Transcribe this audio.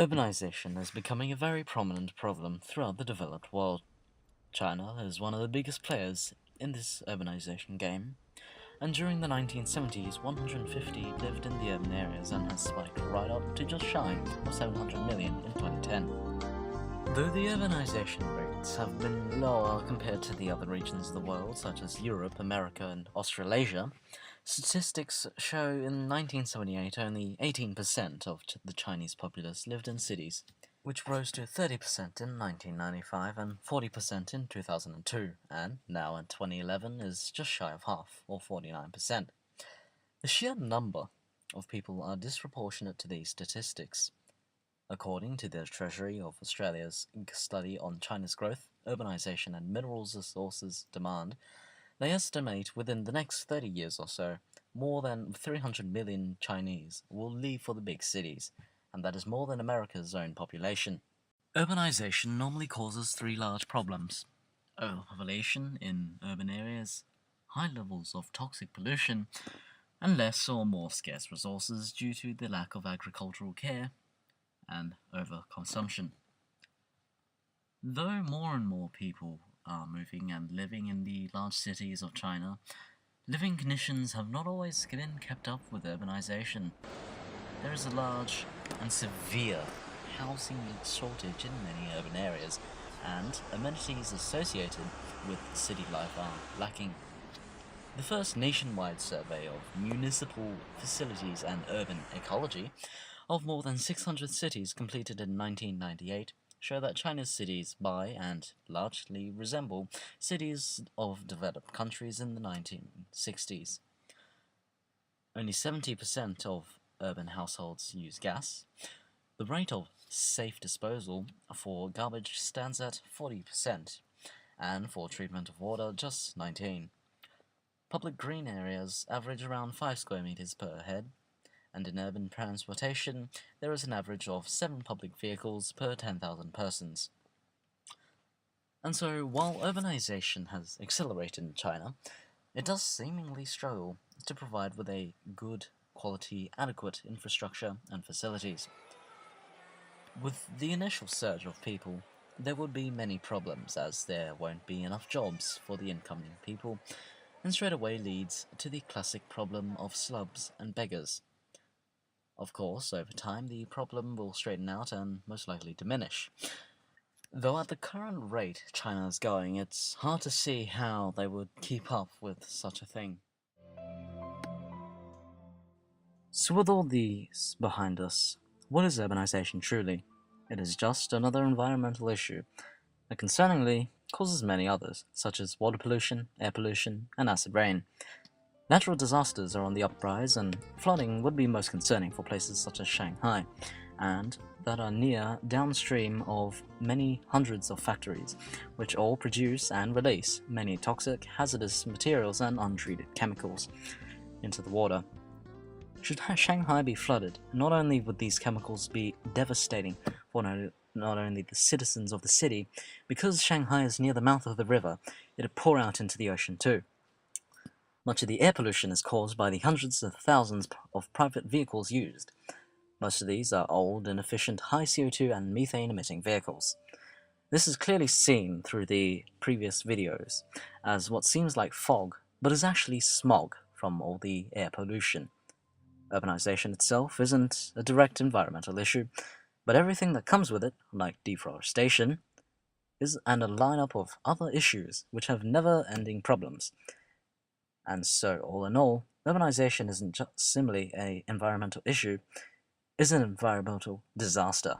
Urbanization is becoming a very prominent problem throughout the developed world. China is one of the biggest players in this urbanization game, and during the 1970s, 150 lived in the urban areas and has spiked right up to just shy of 700 million in 2010. Though the urbanization rates have been lower compared to the other regions of the world, such as Europe, America, and Australasia, statistics show in 1978 only 18% of the Chinese populace lived in cities, which rose to 30% in 1995 and 40% in 2002, and now in 2011 is just shy of half, or 49%. The sheer number of people are disproportionate to these statistics. According to the Treasury of Australia's study on China's growth, urbanization and minerals resources demand, they estimate within the next 30 years or so, more than 300 million Chinese will leave for the big cities, and that is more than America's own population. Urbanization normally causes three large problems: overpopulation in urban areas, high levels of toxic pollution, and less or more scarce resources due to the lack of agricultural care and overconsumption. Though more and more people are moving and living in the large cities of China, living conditions have not always been kept up with urbanization. There is a large and severe housing shortage in many urban areas, and amenities associated with city life are lacking. The first nationwide survey of municipal facilities and urban ecology of more than 600 cities completed in 1998 show that China's cities by and largely resemble cities of developed countries in the 1960s. Only 70% of urban households use gas. The rate of safe disposal for garbage stands at 40%, and for treatment of water just 19%. Public green areas average around 5 square meters per head, and in urban transportation, there is an average of 7 public vehicles per 10,000 persons. And so, while urbanization has accelerated in China, it does seemingly struggle to provide with a good quality, adequate infrastructure and facilities. With the initial surge of people, there would be many problems, as there won't be enough jobs for the incoming people, and straight away leads to the classic problem of slums and beggars. Of course, over time the problem will straighten out and most likely diminish. Though at the current rate China is going, it's hard to see how they would keep up with such a thing. So with all these behind us, what is urbanization truly? It is just another environmental issue that concerningly causes many others, such as water pollution, air pollution, and acid rain. Natural disasters are on the uprise, and flooding would be most concerning for places such as Shanghai, and that are near downstream of many hundreds of factories, which all produce and release many toxic, hazardous materials and untreated chemicals into the water. Should Shanghai be flooded, not only would these chemicals be devastating for not only the citizens of the city, because Shanghai is near the mouth of the river, it'd pour out into the ocean too. Much of the air pollution is caused by the hundreds of thousands of private vehicles used. Most of these are old, inefficient, high CO2 and methane-emitting vehicles. This is clearly seen through the previous videos as what seems like fog, but is actually smog from all the air pollution. Urbanization itself isn't a direct environmental issue, but everything that comes with it, like deforestation, is and a lineup of other issues which have never-ending problems. And so, all in all, urbanization isn't just simply an environmental issue, it's an environmental disaster.